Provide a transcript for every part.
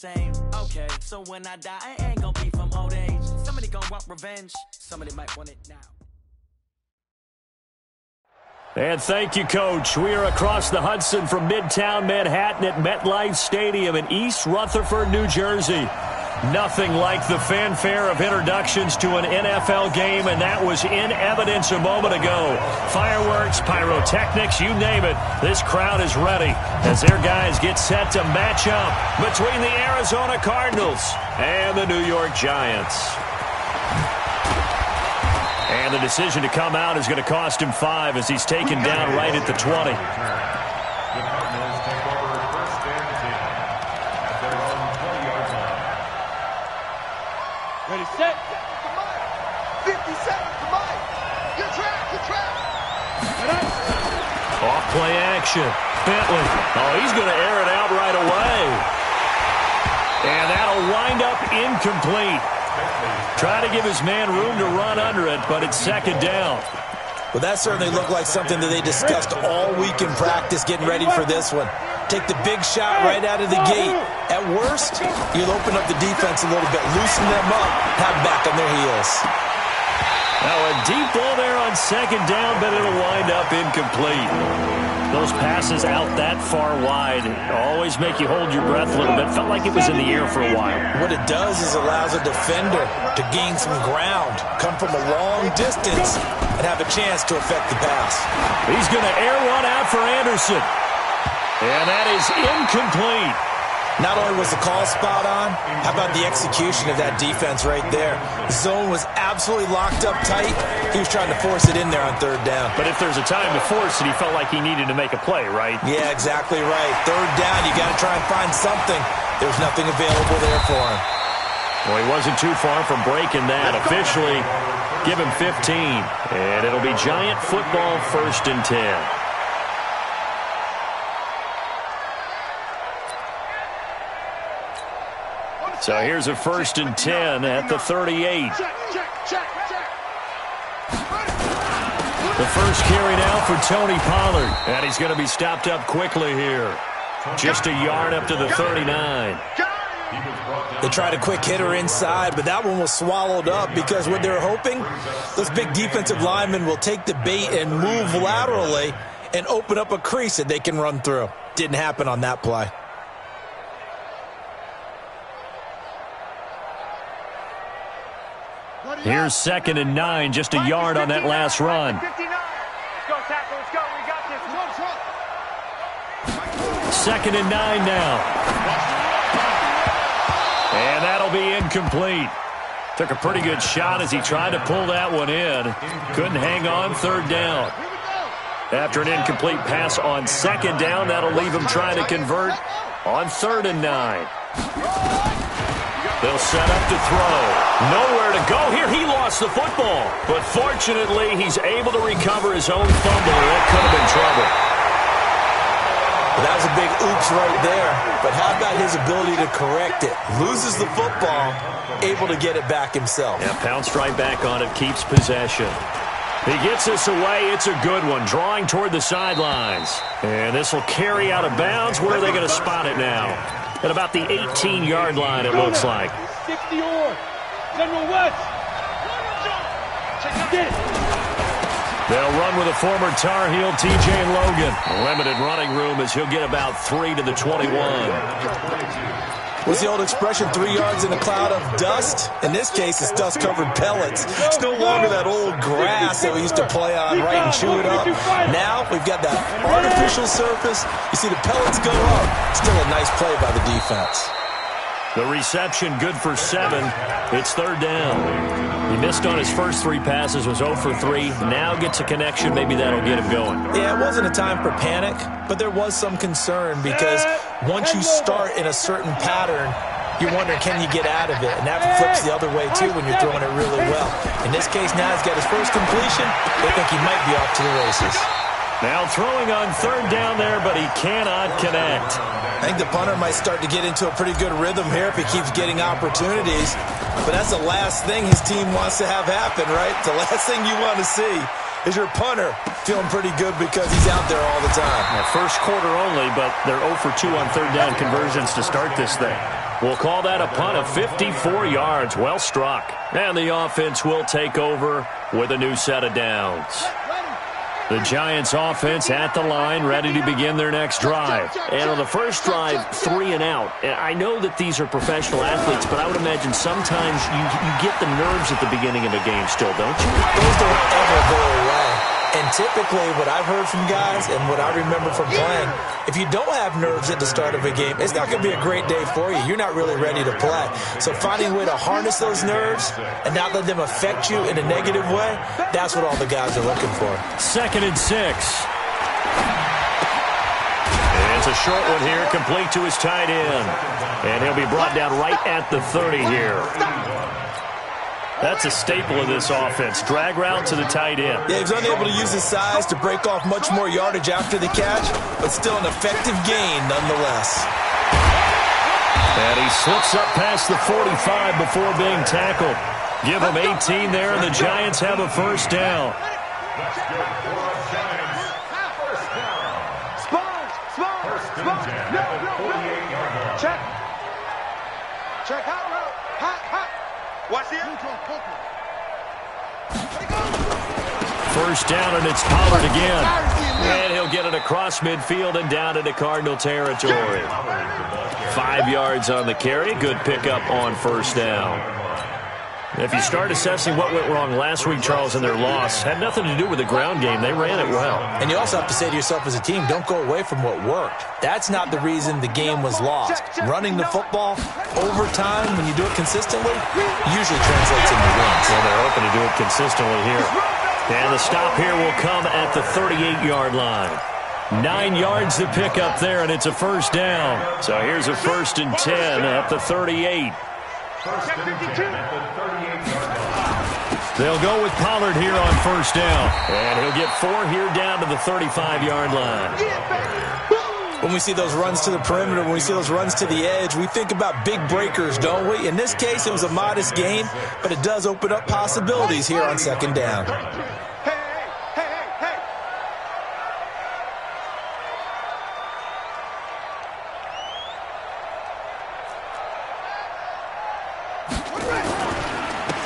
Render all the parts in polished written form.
Same, okay, so when I die, I ain't gonna be from old age. Somebody gonna want revenge, somebody might want it now. And thank you, Coach. We are across the Hudson from Midtown Manhattan at MetLife Stadium in East Rutherford, New Jersey. Nothing like the fanfare of introductions to an NFL game, and that was in evidence a moment ago. Fireworks, pyrotechnics, you name it. This crowd is ready as their guys get set to match up between the Arizona Cardinals and the New York Giants. And the decision to come out is going to cost him 5 as he's taken down right at the 20. Ready, set. 50 seconds to Mike. Good track. Off play action. Bentley. Oh, he's going to air it out right away. And that'll wind up incomplete. Try to give his man room to run under it, but it's second down. Well, that certainly looked like something that they discussed all week in practice, getting ready for this one. Take the big shot right out of the gate. At worst, you'll open up the defense a little bit, loosen them up, have them back on their heels. Now a deep ball there on second down, but it'll wind up incomplete. Those passes out that far wide always make you hold your breath a little bit. Felt like it was in the air for a while. What it does is allows a defender to gain some ground, come from a long distance, and have a chance to affect the pass. He's going to air one out for Anderson. And that is incomplete. Not only was the call spot on, how about the execution of that defense right there? The zone was absolutely locked up tight. He was trying to force it in there on third down. But if there's a time to force it, he felt like he needed to make a play, right? Yeah, exactly right. Third down, you got to try and find something. There's nothing available there for him. Well, he wasn't too far from breaking that. Officially, give him 15. And it'll be Giant football, 1st and 10. So here's a 1st and 10 at the 38. The first carry now for Tony Pollard. And he's going to be stopped up quickly here. Just a yard up to the 39. They tried a quick hitter inside, but that one was swallowed up because what they're hoping, those big defensive linemen will take the bait and move laterally and open up a crease that they can run through. Didn't happen on that play. Here's 2nd and 9, just a yard on that last run. Let's go, tackle. Let's go. We got this. 2nd and 9 now. And that'll be incomplete. Took a pretty good shot as he tried to pull that one in. Couldn't hang on, 3rd down. After an incomplete pass on 2nd down, that'll leave him trying to convert on 3rd and 9. They'll set up to throw. Nowhere to go here. He lost the football. But fortunately, he's able to recover his own fumble, or that could have been trouble. Well, that was a big oops right there. But how about his ability to correct it? Loses the football, able to get it back himself. Yeah, pounced right back on it, keeps possession. He gets this away. It's a good one, drawing toward the sidelines. And this will carry out of bounds. Where are they going to spot it now? At about the 18-yard line, it looks like. 60 or General West. They'll run with a former Tar Heel, T.J. Logan. Limited running room as he'll get about 3 to the 21. What's the old expression, 3 yards in a cloud of dust? In this case, it's dust-covered pellets. It's no longer that old grass that we used to play on, right, and chew it up. Now, we've got that artificial surface. You see the pellets go up. Still a nice play by the defense. The reception good for 7. It's 3rd down. He missed on his first 3 passes, was 0 for 3. Now gets a connection. Maybe that'll get him going. Yeah, it wasn't a time for panic, but there was some concern because once you start in a certain pattern, you're wondering, can you get out of it? And that flips the other way, too, when you're throwing it really well. In this case, now he's got his first completion. They think he might be off to the races. Now throwing on 3rd down there, but he cannot connect. I think the punter might start to get into a pretty good rhythm here if he keeps getting opportunities. But that's the last thing his team wants to have happen, right? The last thing you want to see is your punter feeling pretty good because he's out there all the time. Now, first quarter only, but they're 0 for 2 on 3rd down conversions to start this thing. We'll call that a punt of 54 yards. Well struck. And the offense will take over with a new set of downs. The Giants offense at the line, ready to begin their next drive. And on the first drive, 3 and out. And I know that these are professional athletes, but I would imagine sometimes you get the nerves at the beginning of a game still, don't you? Those don't ever go away. And typically what I've heard from guys and what I remember from playing, if you don't have nerves at the start of a game, it's not going to be a great day for you. You're not really ready to play. So finding a way to harness those nerves and not let them affect you in a negative way, that's what all the guys are looking for. 2nd and 6. It's a short one here, complete to his tight end. And he'll be brought down right at the 30 here. That's a staple of this offense. Drag route to the tight end. Yeah, he's unable to use his size to break off much more yardage after the catch, but still an effective gain nonetheless. And he slips up past the 45 before being tackled. Give him 18 there, and the Giants have a first down. Check hot route. Hot. Watch it. First down, and it's Pollard again. And he'll get it across midfield and down into Cardinal territory. 5 yards on the carry. Good pickup on first down. If you start assessing what went wrong last week, Charles, in their loss, had nothing to do with the ground game. They ran it well. And you also have to say to yourself as a team, don't go away from what worked. That's not the reason the game was lost. Running the football over time, when you do it consistently, usually translates into wins. Well, they're hoping to do it consistently here. And the stop here will come at the 38-yard line. 9 yards to pick up there, and it's a first down. So here's a 1st and 10 at the 38. They'll go with Pollard here on first down. And he'll get 4 here down to the 35-yard line. When we see those runs to the perimeter, when we see those runs to the edge, we think about big breakers, don't we? In this case, it was a modest gain, but it does open up possibilities here on 2nd down.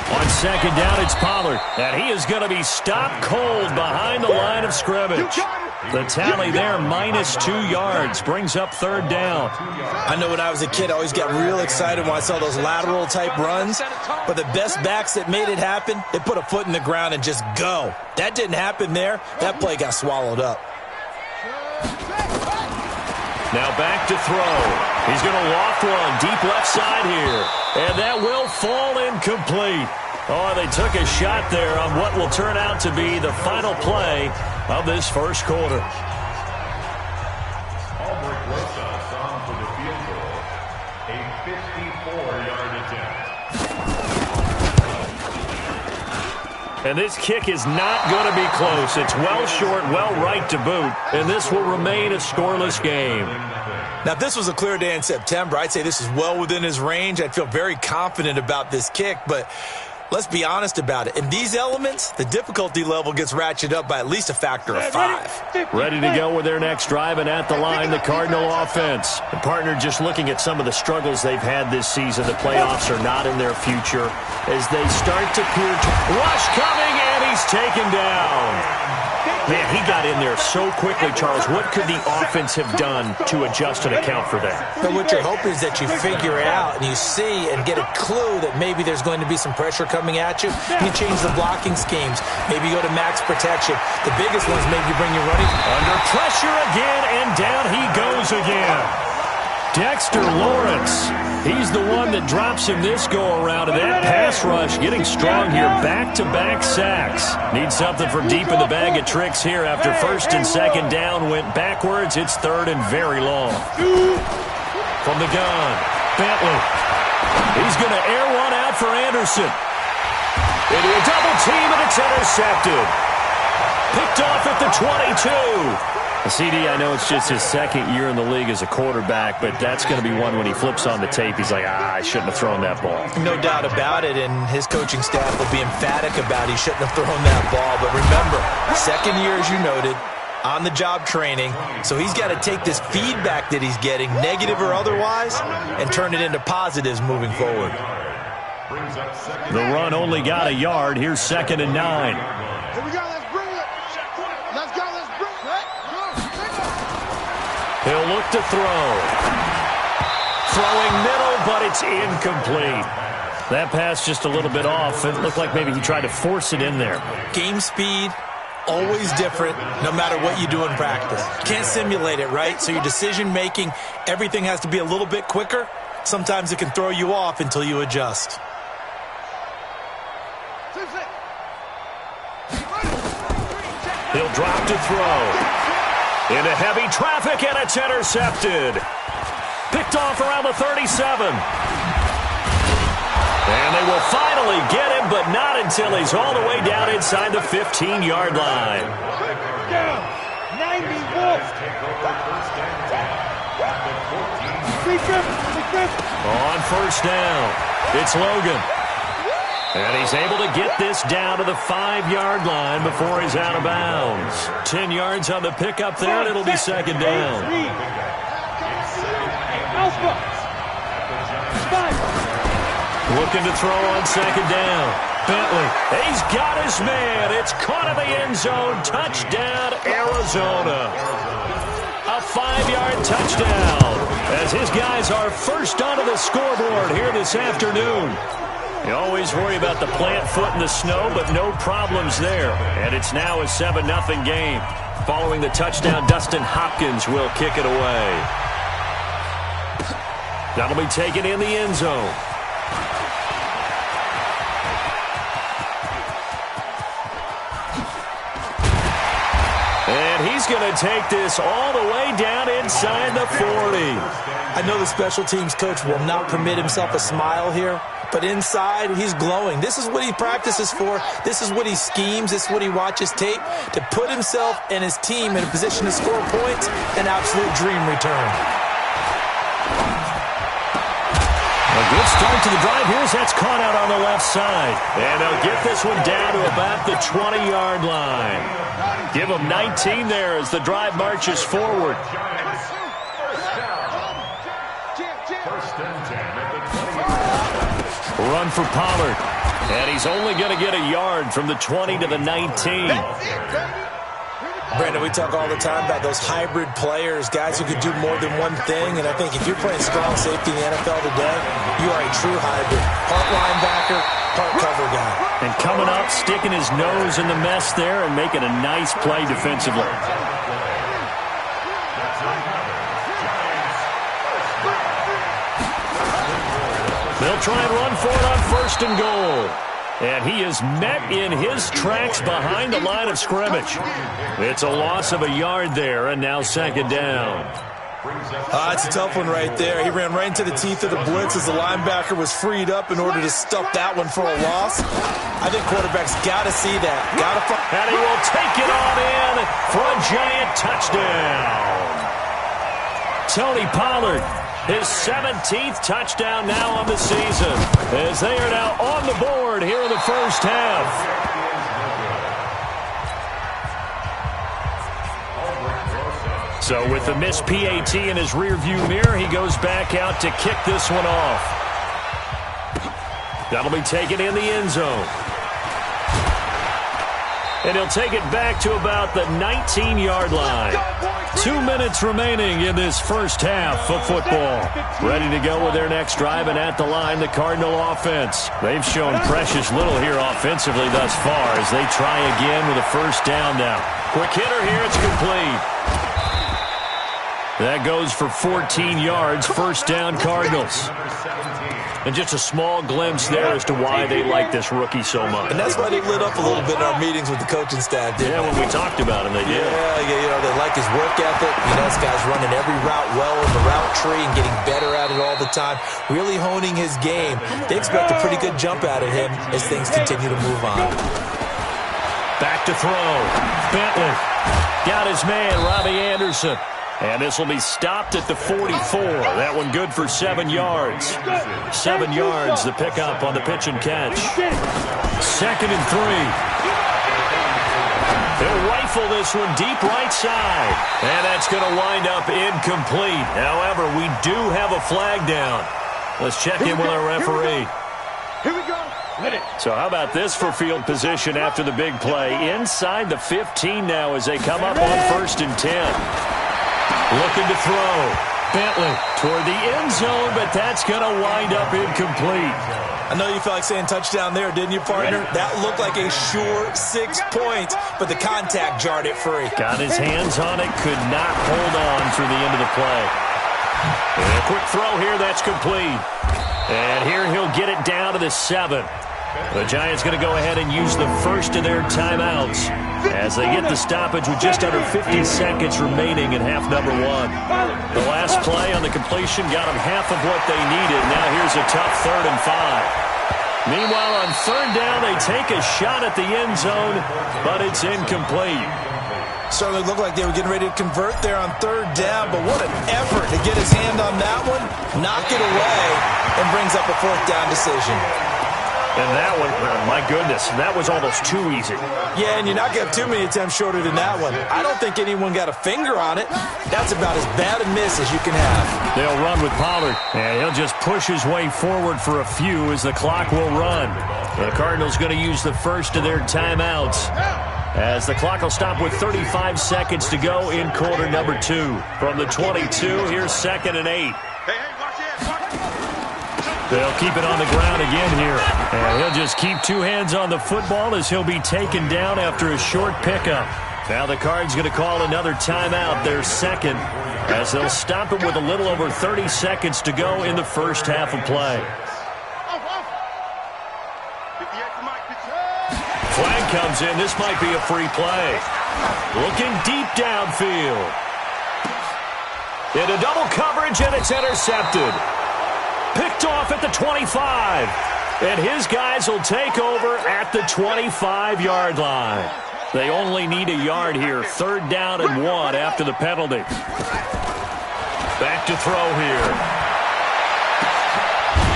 On 2nd down, it's Pollard. And he is going to be stopped cold behind the line of scrimmage. The tally there, -2 yards, brings up 3rd down. I know when I was a kid, I always got real excited when I saw those lateral-type runs. But the best backs that made it happen, they put a foot in the ground and just go. That didn't happen there. That play got swallowed up. Now back to throw. He's going to loft one deep left side here. And that will fall incomplete. Oh, they took a shot there on what will turn out to be the final play of this first quarter. And this kick is not going to be close. It's well short, well right to boot. And this will remain a scoreless game. Now, if this was a clear day in September, I'd say this is well within his range. I'd feel very confident about this kick, but let's be honest about it. In these elements, the difficulty level gets ratcheted up by at least a factor of 5. Ready to go with their next drive, and at the line, the Cardinal offense. The partner just looking at some of the struggles they've had this season. The playoffs are not in their future as they start to peer. Rush coming, and he's taken down. Man, he got in there so quickly, Charles. What could the offense have done to adjust and account for that? But what you're hoping is that you figure it out and you see and get a clue that maybe there's going to be some pressure coming at you. You change the blocking schemes. Maybe you go to max protection. The biggest ones maybe you bring your running. Under pressure again, and down he goes again. Dexter Lawrence. He's the one that drops him this go-around, and that pass rush getting strong here. Back-to-back sacks. Need something from deep in the bag of tricks here after 1st and 2nd down went backwards. It's 3rd and very long. From the gun, Bentley. He's going to air one out for Anderson. Into a double team, and it's intercepted. Picked off at the 22. CD, I know it's just his 2nd year in the league as a quarterback, but that's going to be one when he flips on the tape, he's like, I shouldn't have thrown that ball. No doubt about it, and his coaching staff will be emphatic about he shouldn't have thrown that ball. But remember, 2nd year, as you noted, on-the-job training. So he's got to take this feedback that he's getting, negative or otherwise, and turn it into positives moving forward. The run only got a yard. Here's 2nd and 9. Here we go. Let's bring it. Let's go. Let's bring it. He'll look to throw. Throwing middle, but it's incomplete. That pass just a little bit off. It looked like maybe he tried to force it in there. Game speed, always different, no matter what you do in practice. Can't simulate it, right? So your decision-making, everything has to be a little bit quicker. Sometimes it can throw you off until you adjust. He'll drop to throw. Into heavy traffic, and it's intercepted. Picked off around the 37. And they will finally get him, but not until he's all the way down inside the 15-yard line. 90 Wolf. On first down, it's Logan. And he's able to get this down to the 5-yard line before he's out of bounds. 10 yards on the pickup there, and it'll be 2nd down. Looking to throw on 2nd down. Bentley, he's got his man. It's caught in the end zone. Touchdown, Arizona. A 5-yard touchdown as his guys are first onto the scoreboard here this afternoon. You always worry about the plant foot in the snow, but no problems there. And it's now a 7-0 game. Following the touchdown, Dustin Hopkins will kick it away. That'll be taken in the end zone. And he's going to take this all the way down inside the 40. I know the special teams coach will not permit himself a smile here, but inside, he's glowing. This is what he practices for. This is what he schemes. This is what he watches tape to put himself and his team in a position to score points. An absolute dream return. A good start to the drive. Here's that's caught out on the left side. And they'll get this one down to about the 20-yard line. Give them 19 there as the drive marches forward. Run for Pollard. And he's only going to get a yard from the 20 to the 19. Brandon, we talk all the time about those hybrid players, guys who could do more than one thing. And I think if you're playing strong safety in the NFL today, you are a true hybrid. Part linebacker, part cover guy. And coming up, sticking his nose in the mess there and making a nice play defensively. They'll try and run for it on 1st and goal. And he is met in his tracks behind the line of scrimmage. It's a loss of a yard there, and now 2nd down. It's a tough one right there. He ran right into the teeth of the blitz as the linebacker was freed up in order to stuff that one for a loss. I think quarterbacks got to see that. And he will take it on in for a giant touchdown. Tony Pollard, his 17th touchdown now on the season, as they are now on the board here in the first half. So with the missed PAT in his rearview mirror, he goes back out to kick this one off. That'll be taken in the end zone. And he'll take it back to about the 19-yard line. 2 minutes remaining in this first half of football. Ready to go with their next drive, and at the line, the Cardinal offense. They've shown precious little here offensively thus far as they try again with a first down now. Quick hitter here, it's complete. That goes for 14 yards, first down Cardinals. And just a small glimpse there as to why they like this rookie so much. And that's why they lit up a little bit in our meetings with the coaching staff, didn't they? Yeah, when we talked about him, they did. Yeah, they like his work ethic. This guy's running every route well in the route tree and getting better at it all the time, really honing his game. They expect a pretty good jump out of him as things continue to move on. Back to throw. Bentley got his man, Robbie Anderson. And this will be stopped at the 44. That one good for 7 yards. 7 yards, the pickup on the pitch and catch. 2nd and 3. He'll will rifle this one deep right side. And that's going to wind up incomplete. However, we do have a flag down. Let's check in with our referee. Here we go. So how about this for field position after the big play? Inside the 15 now as they come up on 1st and 10. Looking to throw. Bentley toward the end zone, but that's going to wind up incomplete. I know you felt like saying touchdown there, didn't you, partner? That looked like a sure 6 points, but the contact jarred it free. Got his hands on it, could not hold on through the end of the play. And a quick throw here, that's complete. And here he'll get it down to the 7. The Giants going to go ahead and use the first of their timeouts as they get the stoppage with just under 50 seconds remaining in half number 1. The last play on the completion got them half of what they needed. Now here's a tough 3rd and 5. Meanwhile, on 3rd down, they take a shot at the end zone, but it's incomplete. Certainly looked like they were getting ready to convert there on 3rd down, but what an effort to get his hand on that one, knock it away, and brings up a 4th down decision. And that one, my goodness, that was almost too easy. Yeah, and you're not going to have too many attempts shorter than that one. I don't think anyone got a finger on it. That's about as bad a miss as you can have. They'll run with Pollard, and he'll just push his way forward for a few as the clock will run. The Cardinals going to use the first of their timeouts as the clock will stop with 35 seconds to go in quarter number 2. From the 22, here's 2nd and 8. They'll keep it on the ground again here. And he'll just keep 2 hands on the football as he'll be taken down after a short pickup. Now the Cards going to call another timeout, their 2nd, as they'll stop it with a little over 30 seconds to go in the first half of play. Flag comes in. This might be a free play. Looking deep downfield. Into double coverage, and it's intercepted. Picked off at the 25. And his guys will take over at the 25-yard line. They only need a yard here. 3rd down and 1 after the penalty. Back to throw here.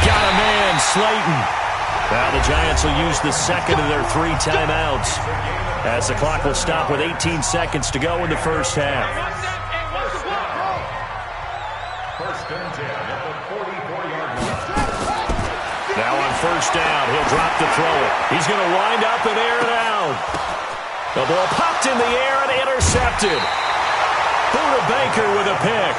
Got a man, Slayton. Now the Giants will use the 2nd of their 3 timeouts as the clock will stop with 18 seconds to go in the first half. Now on 1st down, he'll drop to throw it. He's going to wind up and air it out. The ball popped in the air and intercepted. Buda Baker with a pick.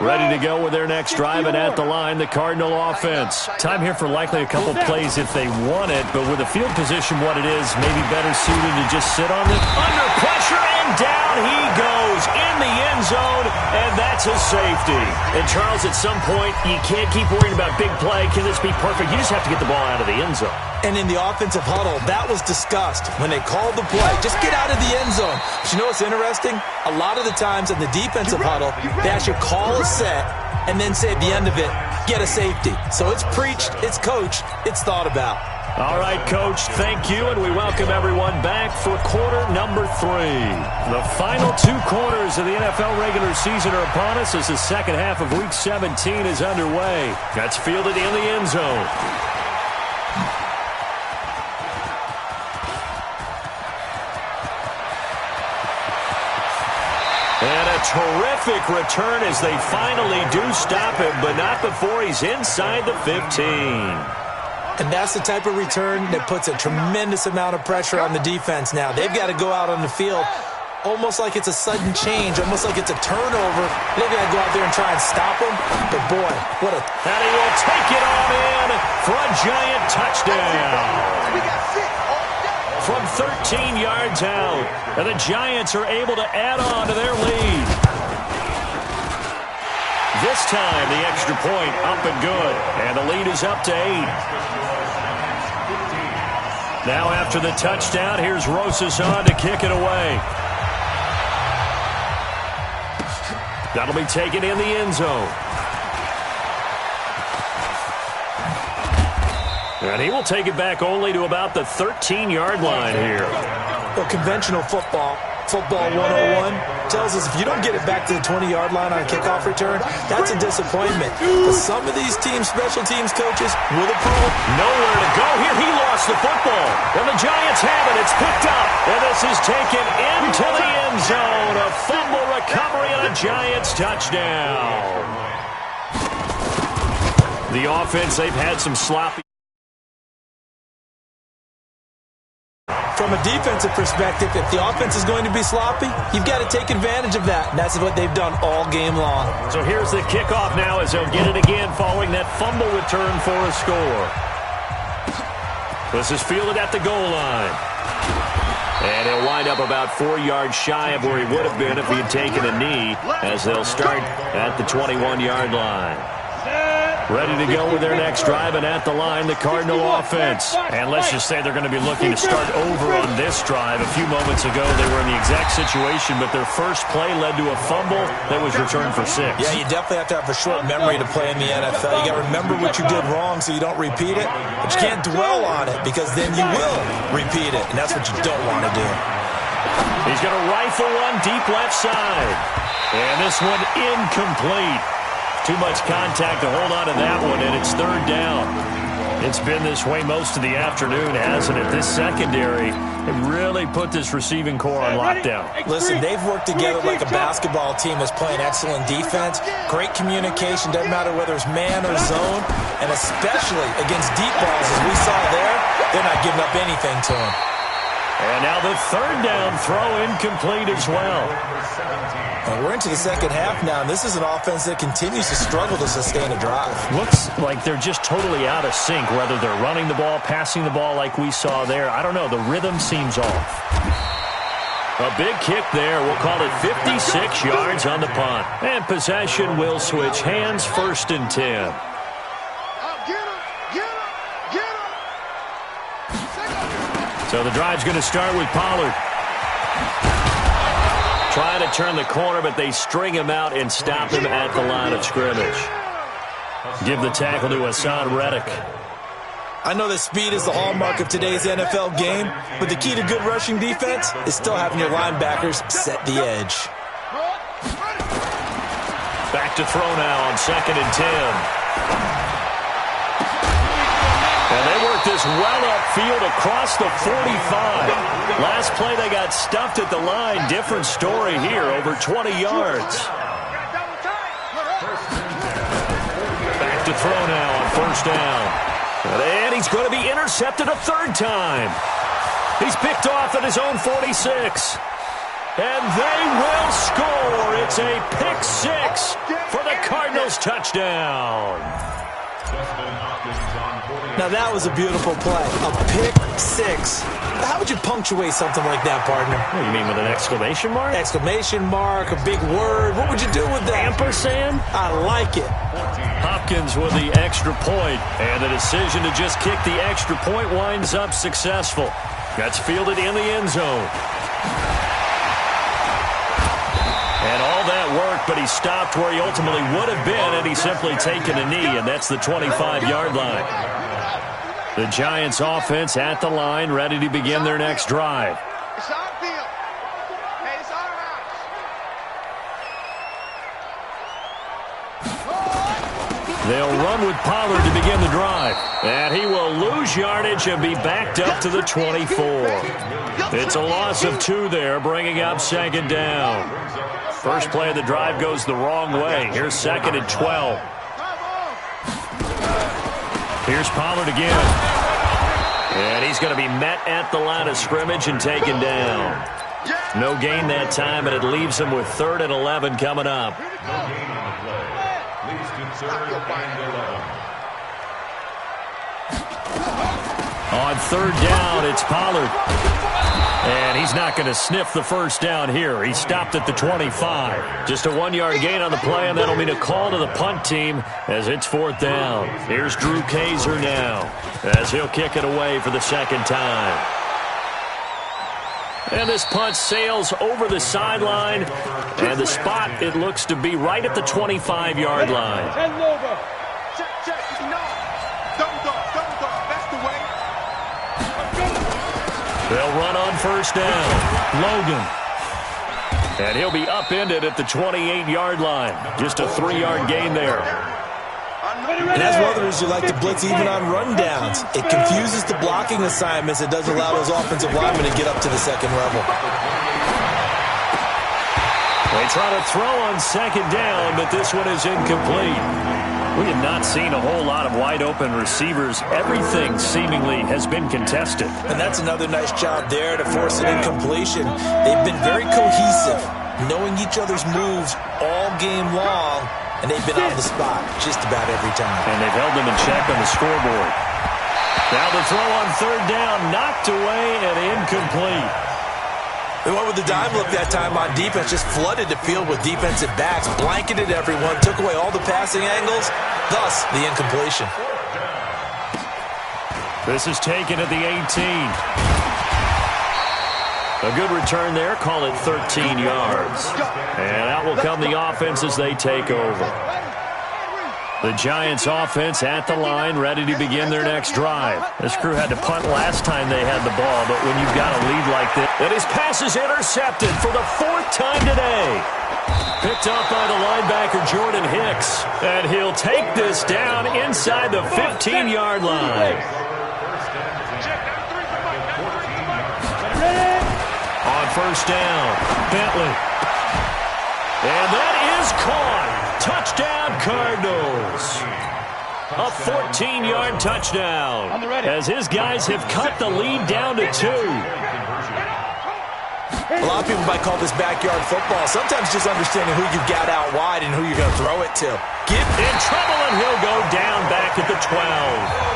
Ready to go with their next drive, and at the line, the Cardinal offense. Time here for likely a couple plays if they want it, but with the field position what it is, maybe better suited to just sit on it. Under pressure, and down he goes in the end zone, and that's a safety. And Charles, at some point, you can't keep worrying about big play. Can this be perfect? You just have to get the ball out of the end zone. And in the offensive huddle, that was discussed when they called the play. Just get out of the end zone. But you know what's interesting? A lot of the times in the defensive huddle, they actually call a set and then say at the end of it, get a safety. So it's preached, it's coached, it's thought about. All right, Coach, thank you, and we welcome everyone back for quarter number 3. The final 2 quarters of the NFL regular season are upon us as the second half of Week 17 is underway. That's fielded in the end zone. And a terrific return as they finally do stop him, but not before he's inside the 15. And that's the type of return that puts a tremendous amount of pressure on the defense now. They've got to go out on the field almost like it's a sudden change, almost like it's a turnover. They've got to go out there and try and stop him. But, boy, what a... And he will take it on in for a giant touchdown. We got 6 all day. From 13 yards out, and the Giants are able to add on to their lead. This time, the extra point up and good, and the lead is up to 8. Now after the touchdown, here's Rosas on to kick it away. That'll be taken in the end zone. And he will take it back only to about the 13-yard line here. Well, conventional football 101, tells us if you don't get it back to the 20-yard line on a kickoff return, that's a disappointment. But some of these special teams coaches will approve. Nowhere to go here. He lost the football. And the Giants have it. It's picked up. And this is taken into the end zone. A fumble recovery and a Giants touchdown. The offense, they've had some sloppy. From a defensive perspective, if the offense is going to be sloppy, you've got to take advantage of that, and that's what they've done all game long. So here's the kickoff now as they'll get it again following that fumble return for a score. This is fielded at the goal line. And he'll wind up about 4 yards shy of where he would have been if he had taken a knee, as they'll start at the 21-yard line. Ready to go with their next drive, and at the line, the Cardinal offense. And let's just say they're going to be looking to start over on this drive. A few moments ago, they were in the exact situation, but their first play led to a fumble that was returned for 6. Yeah, you definitely have to have a short memory to play in the NFL. You got to remember what you did wrong so you don't repeat it, but you can't dwell on it because then you will repeat it, and that's what you don't want to do. He's going to rifle one deep left side. And this one incomplete. Too much contact to hold on to that one, and it's third down. It's been this way most of the afternoon, hasn't it? This secondary, it really put this receiving core on lockdown. Listen, they've worked together like a basketball team that's playing excellent defense. Great communication, doesn't matter whether it's man or zone, and especially against deep balls, as we saw there, they're not giving up anything to them. And now the third down throw incomplete as well. And we're into the second half now, and this is an offense that continues to struggle to sustain a drive. Looks like they're just totally out of sync, whether they're running the ball, passing the ball like we saw there. I don't know. The rhythm seems off. A big kick there. We'll call it 56 yards on the punt. And possession will switch hands, 1st and 10. So the drive's going to start with Pollard. Trying to turn the corner, but they string him out and stop him at the line of scrimmage. Give the tackle to Hassan Reddick. I know that speed is the hallmark of today's NFL game, but the key to good rushing defense is still having your linebackers set the edge. Back to throw now on 2nd and 10. And they work this well upfield across the 45. Last play, they got stuffed at the line. Different story here, over 20 yards. Back to throw now on 1st down. And he's going to be intercepted a 3rd time. He's picked off at his own 46. And they will score. It's a pick 6 for the Cardinals touchdown. Now, that was a beautiful play. A pick 6. How would you punctuate something like that, partner? What do you mean, with an exclamation mark? Exclamation mark, a big word. What would you do with that? Ampersand? I like it. Hopkins with the extra point, and the decision to just kick the extra point winds up successful. That's fielded in the end zone. And all that work, but he stopped where he ultimately would have been, and he's simply taken a knee, and that's the 25-yard line. The Giants offense at the line, ready to begin their next drive. It's our field. Hey, it's our house. They'll run with Pollard to begin the drive. And he will lose yardage and be backed up to the 24. It's a loss of 2 there, bringing up 2nd down. First play of the drive goes the wrong way. Here's 2nd and 12. Here's Pollard again. And he's going to be met at the line of scrimmage and taken down. No gain that time, and it leaves him with 3rd and 11 coming up. On 3rd down, it's Pollard. And he's not going to sniff the first down here. He stopped at the 25. Just a 1-yard gain on the play, and that'll mean a call to the punt team as it's 4th down. Here's Drew Kaiser now as he'll kick it away for the 2nd time. And this punt sails over the sideline, and the spot, it looks to be right at the 25-yard line. Check. No. Double dog. That's the way. They'll run on 1st down. Logan. And he'll be upended at the 28-yard line. Just a 3-yard gain there. And as runners, you like to blitz even on rundowns. It confuses the blocking assignments. It doesn't allow those offensive linemen to get up to the second level. They try to throw on second down, but this one is incomplete. We have not seen a whole lot of wide-open receivers. Everything seemingly has been contested. And that's another nice job there to force an incompletion. They've been very cohesive, knowing each other's moves all game long, and they've been on the spot just about every time. And they've held them in check on the scoreboard. Now the throw on third down, knocked away and incomplete. They went with the dime look that time on defense, just flooded the field with defensive backs, blanketed everyone, took away all the passing angles, thus the incompletion. This is taken at the 18. A good return there, call it 13 yards. And out will come the offense as they take over. The Giants offense at the line, ready to begin their next drive. This crew had to punt last time they had the ball, but when you've got a lead like this, and his pass is intercepted for the 4th time today. Picked up by the linebacker Jordan Hicks, and he'll take this down inside the 15-yard line. On first down, Bentley. And that is caught. Touchdown, Cardinals. A 14-yard touchdown as his guys have cut the lead down to 2. A lot of people might call this backyard football. Sometimes just understanding who you've got out wide and who you're going to throw it to. Get in trouble, and he'll go down back at the 12.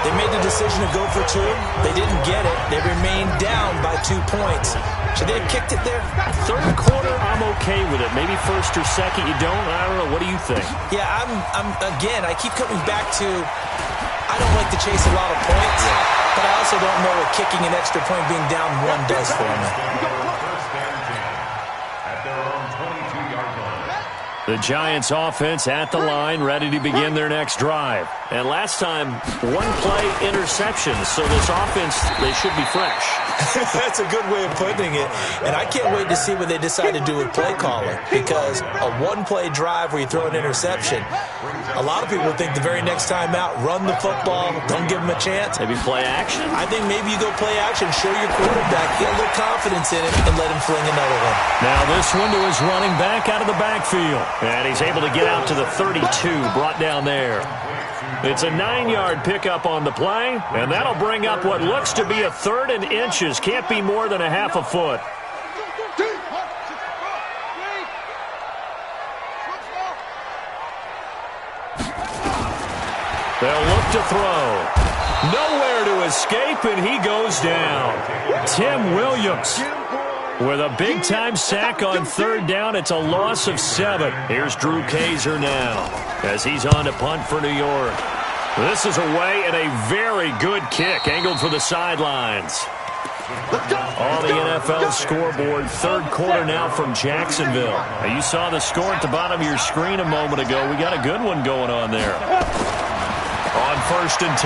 They made the decision to go for 2. They didn't get it. They remained down by 2 points. Should they have kicked it there? Third quarter, I'm okay with it. Maybe first or second, you don't. I don't know. What do you think? Yeah, again, I keep coming back to I don't like to chase a lot of points, but I also don't know what kicking an extra point being down 1 does for me. The Giants offense at the line, ready to begin their next drive. And last time, 1-play interception. So this offense, they should be fresh. That's a good way of putting it. And I can't wait to see what they decide to do with play calling. Because a 1-play drive where you throw an interception, a lot of people think the very next time out, run the football, don't give them a chance. Maybe play action? I think maybe you go play action, show your quarterback, get a little confidence in him, and let him fling another one. Now this one to his running back out of the backfield. And he's able to get out to the 32, brought down there. It's a 9-yard pickup on the play, and that'll bring up what looks to be a 3rd and inches. Can't be more than a half a foot. They'll look to throw. Nowhere to escape, and he goes down. Tim Williams with a big-time sack on 3rd down. It's a loss of 7. Here's Drew Kaiser now as he's on to punt for New York. This is away and a very good kick angled for the sidelines. On the NFL scoreboard, 3rd quarter now from Jacksonville. Now you saw the score at the bottom of your screen a moment ago. We got a good one going on there. On 1st and 10,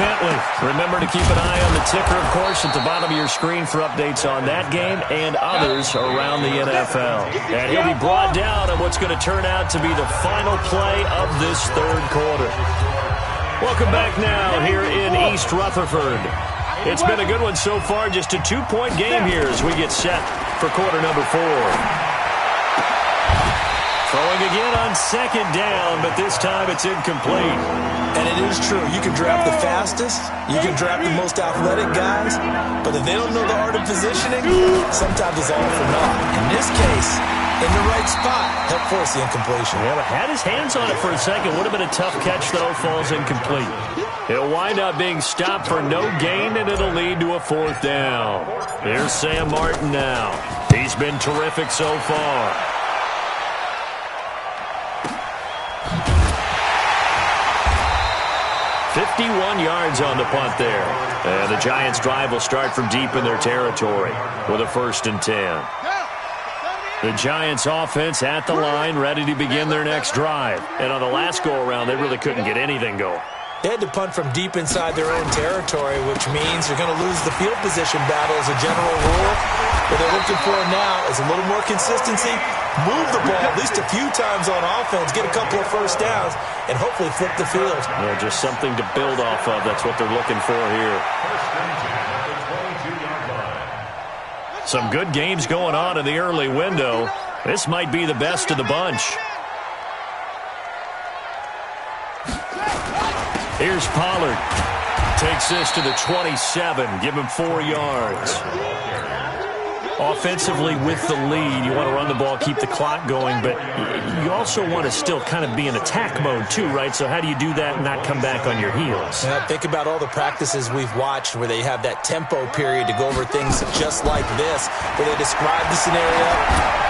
Bentley. Remember to keep an eye on the ticker, of course, at the bottom of your screen for updates on that game and others around the NFL. And he'll be brought down on what's going to turn out to be the final play of this 3rd quarter. Welcome back now here in East Rutherford. It's been a good one so far, just a 2-point game here as we get set for quarter number 4. Throwing again on 2nd down, but this time it's incomplete. And it is true. You can draft the fastest. You can draft the most athletic guys. But if they don't know the art of positioning, sometimes it's all for naught. In this case, in the right spot, helped force the incompletion. Yeah, but had his hands on it for a second. Would have been a tough catch, though. Falls incomplete. It'll wind up being stopped for no gain, and it'll lead to a 4th down. Here's Sam Martin now. He's been terrific so far. 51 yards on the punt there. And the Giants' drive will start from deep in their territory with a 1st and 10. The Giants' offense at the line, ready to begin their next drive. And on the last go-around, they really couldn't get anything going. They had to punt from deep inside their own territory, which means you're going to lose the field position battle as a general rule. What they're looking for now is a little more consistency, move the ball at least a few times on offense, get a couple of first downs, and hopefully flip the field. Yeah, just something to build off of. That's what they're looking for here. Some good games going on in the early window. This might be the best of the bunch. Here's Pollard. Takes this to the 27. Give him 4 yards. Offensively with the lead, you want to run the ball, keep the clock going, but you also want to still kind of be in attack mode too, right? So how do you do that and not come back on your heels? Yeah, think about all the practices we've watched where they have that tempo period to go over things just like this, where they describe the scenario,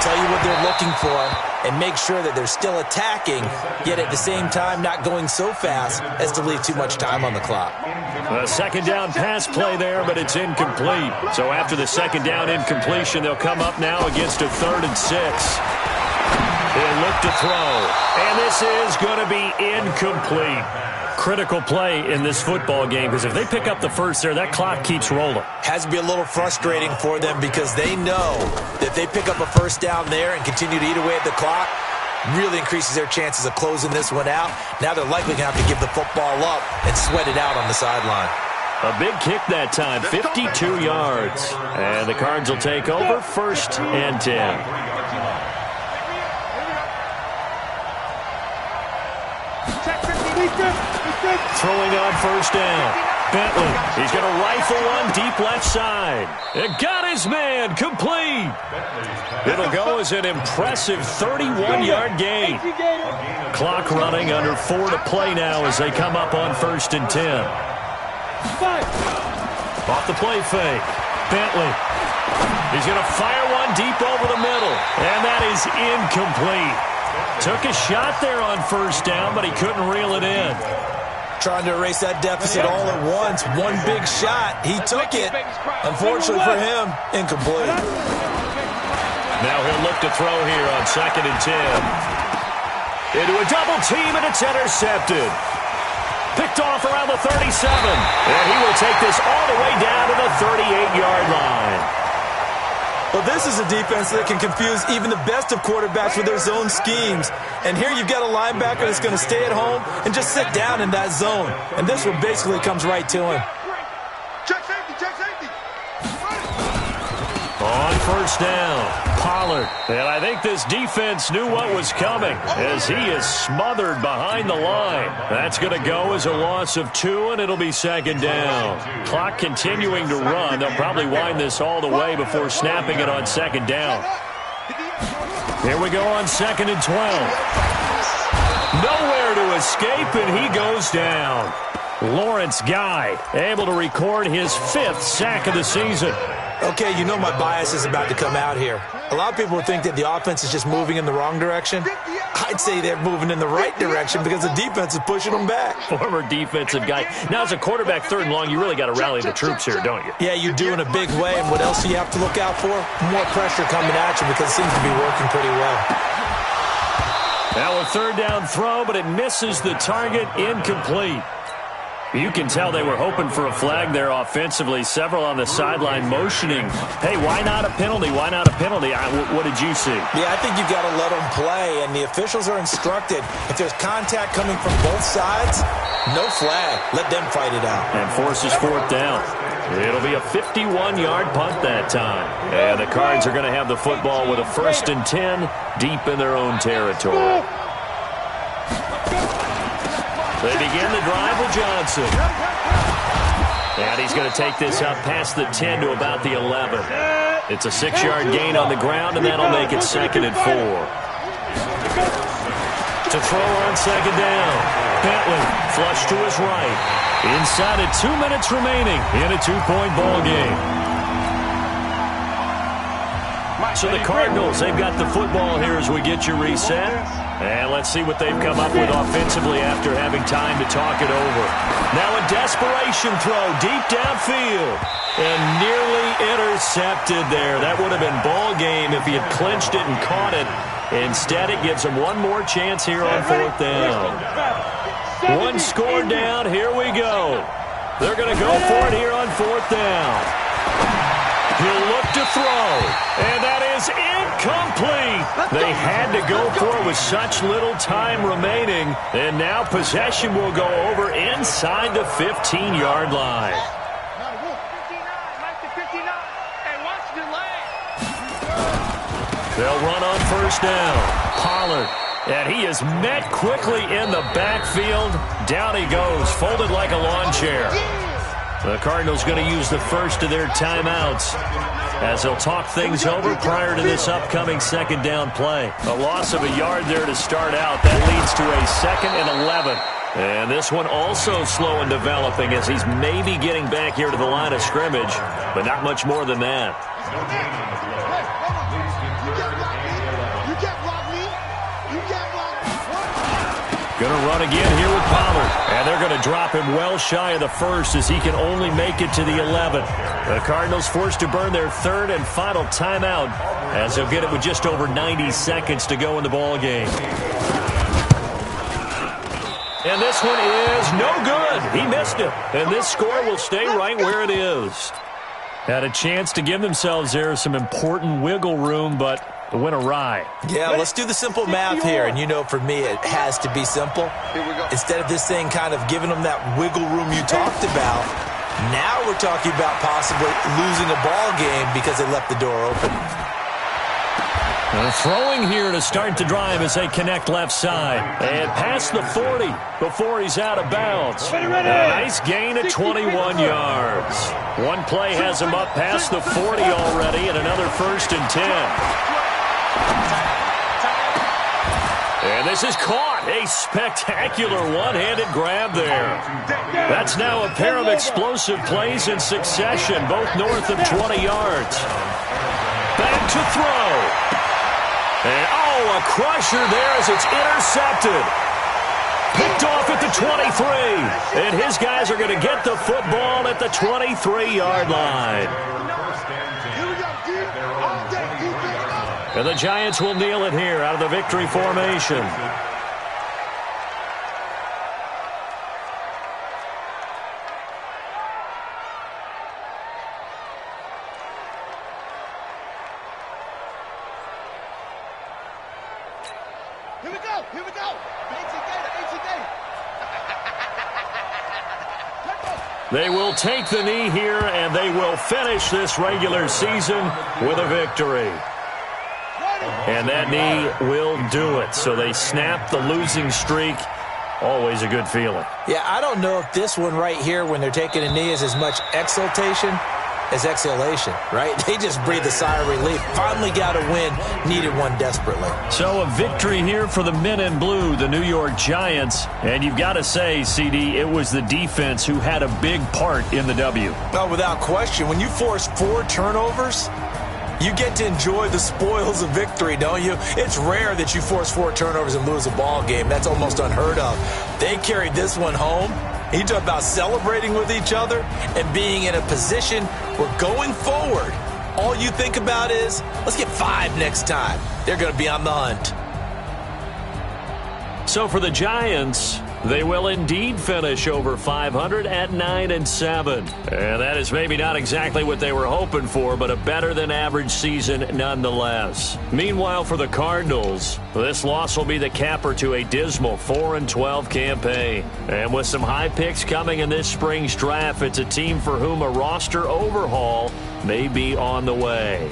tell you what they're looking for, and make sure that they're still attacking, yet at the same time not going so fast as to leave too much time on the clock. A second down pass play there, but it's incomplete. So after the second down incompletion, they'll come up now against a 3rd and 6. They'll look to throw, and this is going to be incomplete. Critical play in this football game, because if they pick up the first there, that clock keeps rolling. Has to be a little frustrating for them because they know that if they pick up a first down there and continue to eat away at the clock, really increases their chances of closing this one out. Now they're likely going to have to give the football up and sweat it out on the sideline. A big kick that time, 52 yards. And the Cards will take over, 1st and 10. Throwing on first down. Bentley, he's going to rifle one deep left side. It got his man, complete. It'll go as an impressive 31-yard gain. Clock running, under 4 to play now as they come up on 1st and 10. Off the play fake. Bentley, he's going to fire one deep over the middle, and that is incomplete. Took a shot there on first down, but he couldn't reel it in. Trying to erase that deficit all at once. One big shot. He took it. Unfortunately for him, incomplete. Now he'll look to throw here on 2nd and 10. Into a double team, and it's intercepted. Picked off around the 37. And he will take this all the way down to the 38-yard line. Well, this is a defense that can confuse even the best of quarterbacks with their zone schemes. And here you've got a linebacker that's going to stay at home and just sit down in that zone. And this one basically comes right to him. Check safety, check safety. On first down, Pollard. And I think this defense knew what was coming as he is smothered behind the line. That's going to go as a loss of 2, and it'll be 2nd down. Clock continuing to run. They'll probably wind this all the way before snapping it on 2nd down. Here we go on 2nd and 12. Nowhere to escape, and he goes down. Lawrence Guy able to record his 5th sack of the season. Okay, you know my bias is about to come out here. A lot of people would think that the offense is just moving in the wrong direction. I'd say they're moving in the right direction because the defense is pushing them back. Former defensive guy. Now, as a quarterback, 3rd and long, you really got to rally the troops here, don't you? Yeah, you do in a big way. And what else do you have to look out for? More pressure coming at you because it seems to be working pretty well. Now a 3rd down throw, but it misses the target, incomplete. You can tell they were hoping for a flag there offensively. Several on the sideline motioning. Hey, why not a penalty? Why not a penalty? What did you see? Yeah, I think you've got to let them play, and the officials are instructed. If there's contact coming from both sides, no flag. Let them fight it out. And forces 4th down. It'll be a 51-yard punt that time. And the Cards are going to have the football with a 1st and 10 deep in their own territory. They begin the drive with Johnson. And he's going to take this up past the 10 to about the 11. It's a 6-yard gain on the ground, and that'll make it 2nd and 4. To throw on 2nd down. Bentley flush to his right. Inside of 2 minutes remaining in a 2-point ball game. So the Cardinals, they've got the football here as we get you reset. And let's see what they've come up with offensively after having time to talk it over. Now a desperation throw deep downfield. And nearly intercepted there. That would have been ball game if he had clinched it and caught it. Instead, it gives him one more chance here on 4th down. One score down. Here we go. They're going to go for it here on 4th down. He'll look to throw, and that is incomplete. They had to go for it with such little time remaining, and now possession will go over inside the 15-yard line. They'll run on first down. Pollard, and he is met quickly in the backfield. Down he goes, folded like a lawn chair. The Cardinals going to use the first of their timeouts as they'll talk things over prior to this upcoming second down play. A loss of a yard there to start out. That leads to a 2nd and 11. And this one also slow in developing as he's maybe getting back here to the line of scrimmage, but not much more than that. Going to run again here with Pollard. And they're going to drop him well shy of the first as he can only make it to the 11th. The Cardinals forced to burn their 3rd and final timeout as they'll get it with just over 90 seconds to go in the ball game. And this one is no good. He missed it. And this score will stay right where it is. Had a chance to give themselves there some important wiggle room, but it went awry. Yeah, let's do the simple math here. And you know, for me, it has to be simple. Instead of this thing kind of giving them that wiggle room you talked about, now we're talking about possibly losing a ball game because they left the door open. Throwing here to start the drive as they connect left side. And past the 40 before he's out of bounds. A nice gain at 21 yards. One play has him up past the 40 already, and another 1st and 10. And this is caught. A spectacular one-handed grab there. That's now a pair of explosive plays in succession, both north of 20 yards. Back to throw. And, a crusher there as it's intercepted. Picked off at the 23. And his guys are going to get the football at the 23-yard line. And the Giants will kneel it here out of the victory formation. Here we go. They will take the knee here, and they will finish this regular season with a victory. And that knee will do it. So they snap the losing streak. Always a good feeling. Yeah, I don't know if this one right here, when they're taking a knee, is as much exultation as exhalation, right? They just breathe a sigh of relief. Finally got a win. Needed one desperately. So a victory here for the men in blue, the New York Giants. And you've got to say, CD, it was the defense who had a big part in the W. No, without question. When you force 4 turnovers, you get to enjoy the spoils of victory, don't you? It's rare that you force 4 turnovers and lose a ball game. That's almost unheard of. They carried this one home. You talk about celebrating with each other and being in a position where going forward, all you think about is, let's get 5 next time. They're going to be on the hunt. So for the Giants, they will indeed finish over 500 at 9-7. And that is maybe not exactly what they were hoping for, but a better-than-average season nonetheless. Meanwhile, for the Cardinals, this loss will be the capper to a dismal 4-12 campaign. And with some high picks coming in this spring's draft, it's a team for whom a roster overhaul may be on the way.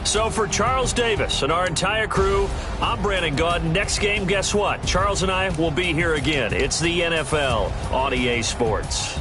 So for Charles Davis and our entire crew, I'm Brandon Gaudin. Next game, guess what? Charles and I will be here again. It's the NFL on EA Sports.